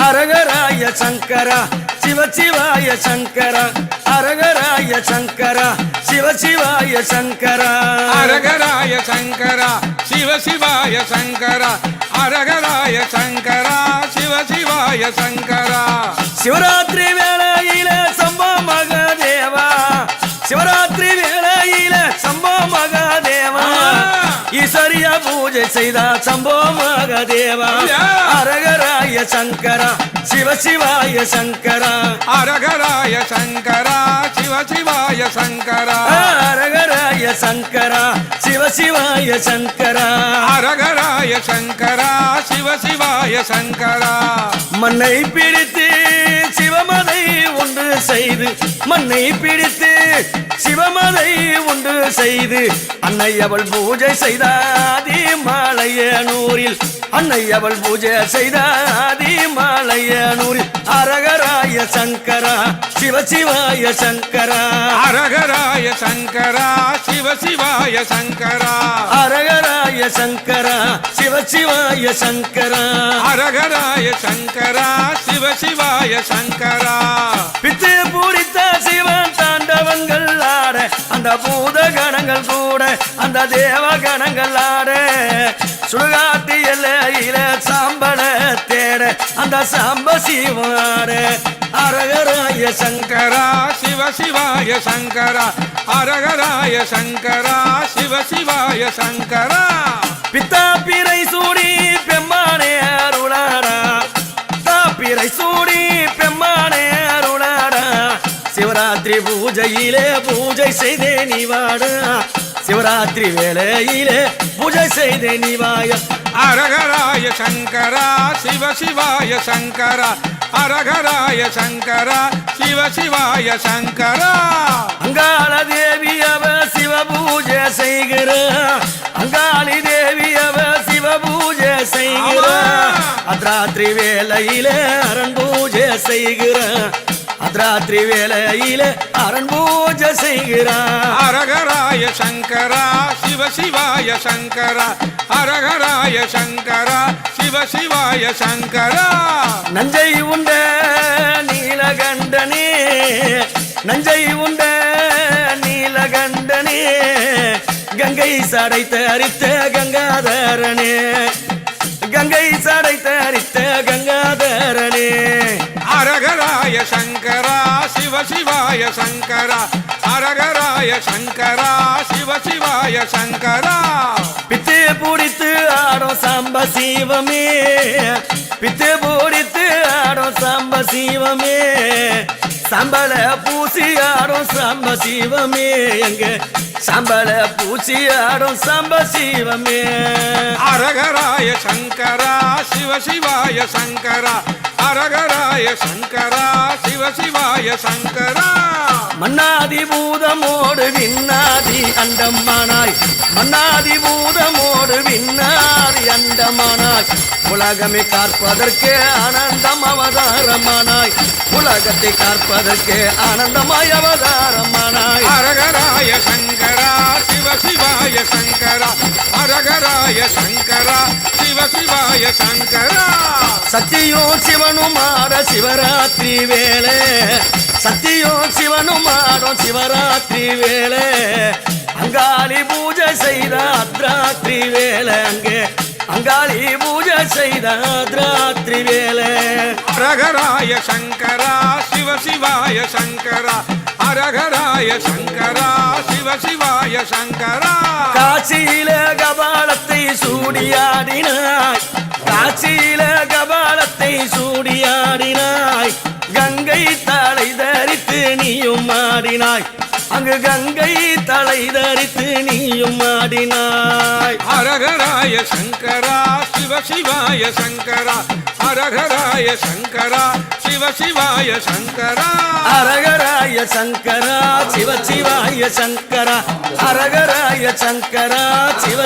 அரகராய சங்கரா சிவசிவாய சங்கரா அரகராய சங்கரா சிவசிவாய சங்கரா அரகராய சங்கரா சிவசிவாய சங்கரா அரகராய சங்கரா சிவசிவாய சங்கரா சிவராத்திரி வேளையில சம்போ மகாதேவா சிவராத்திரி வேளையில சம்போ மகாதேவா ஈஸ்வரியா பூஜை செய்தா சம்போ மகாதேவா அரகராய சங்கரா சிவசிவாய சங்கரா அரகராய சங்கரா சிவசிவாய சங்கரா அரகராய சங்கரா சிவசிவாய சங்கரா அரகராய சங்கரா சிவசிவாய சங்கரா மண்ணை பிடித்து சிவமதை ஒன்று செய்து மண்ணை பிடித்து சிவமதை ஒன்று செய்து அன்னை அவள் பூஜை செய்தாதி மாலையனூரில் அன்னை அவள் பூஜை செய்தாதி மாலையனூரில் அரகராய சங்கரா சிவசிவாய சங்கரா அரகராய சங்கரா சிவசிவாய சங்கரா அரகராய சங்கரா சிவசிவாய சங்கரா அரகராய சங்கரா சிவசிவாய சங்கரா பித்து பூரித்த சிவன் தாண்டவங்கள் ஆட அந்த பூத கணங்கள் கூட அந்த தேவ கணங்கள் ஆட சுடுகாட்டு எல்லையில சாம்பல தேட அந்த சாம்ப சிவாட அரகராய சங்கரா சிவசிவாய சங்கரா அரகராய சங்கரா சிவசிவாய சங்கரா பித்தாப்பிரை சூடி பெம்மானே அருளாடா தாப்பிரை சூடி பெம்மானே அருளாடா சிவராத்திரி பூஜையிலே பூஜை செய்தே நிவாடா சிவராத்திரி வேளையிலே பூஜை செய்தே நிவாய அரகராய சங்கரா சிவசிவாய சங்கரா அரகராய சங்கரா சிவசிவாய சங்கரா அங்காள தேவி அவ சிவ பூஜை செய்கிற அங்காளி தேவி அவ சிவ பூஜை செய்கிற அத்ராத்திரி வேளையிலே அரண் பூஜை செய்கிற அத்ராத்திரி வேளையிலே அரண் பூஜை செய்கிற அரகராய சங்கரா சிவசிவாய சங்கரா அரகராய சங்கரா சிவசிவாய சங்கரா நஞ்சை உண்ட நீலகண்டனே நஞ்சை உண்ட நீலகண்டனே கங்கை சடைத்த அரித்த கங்காதரனே கங்கை சடைத்த அரித்த கங்காதரனே அரகராய சங்கரா சிவசிவாய சங்கரா அரகராய சங்கரா சிவசிவாய சங்கரா பித்து பூடித்து ஆடும் சாம்ப சிவமே பித்து பூடித்து ஆடும் சாம்ப சிவமே சாம்பல பூசி ஆடும் சாம்ப சிவமே எங்க சாம்பல பூசி ஆடும் சாம்ப சிவமே அரகராய சங்கரா சிவசிவாய சங்கரா அரகராய சங்கரா சிவசிவாய சங்கரா மன்னாதி பூதமோடு விண்ணாதி அண்டமானாய் மன்னாதி பூதமோடு விண்ணாதி அண்டமானாய் உலகமே காற்பதற்கு ஆனந்தம் அவதாரமானாய் உலகத்தை காற்பதற்கு ஆனந்தமாய் அவதாரமானாய் அரகராய சங்கரா சிவசிவாய சங்கரா அரகராய சங்கரா சிவசிவாய சங்கரா சத்தியோ சிவனும் ஆட சிவராத்திரி வேளை சத்தியோ சிவனும் ஆடும் சிவராத்திரி வேளை அங்காளி பூஜை செய்த அத்ராத்திரி வேளை அங்கே அங்காளி பூஜை செய்த அத்ராத்திரி வேளை அரகராய சங்கரா சிவசிவாய சங்கரா அரகராய சங்கரா சிவசிவாய சங்கரா காசியில கபாலத்தை சூடியாடினாய் காசியில கபாலத்தை சூடியாடினாய் கங்கை தலை தரித்து நீயும் ஆடினாய் அங்கு கங்கை தலை தரித்து நீயும் ஆடினாய் அரகராய சங்கரா சிவசிவாய சங்கரா அரகராய சங்கரா சிவசிவாய சங்கரா அரகராய சங்கரா சிவசிவாய சங்கரா அரகராய சங்கரா சிவ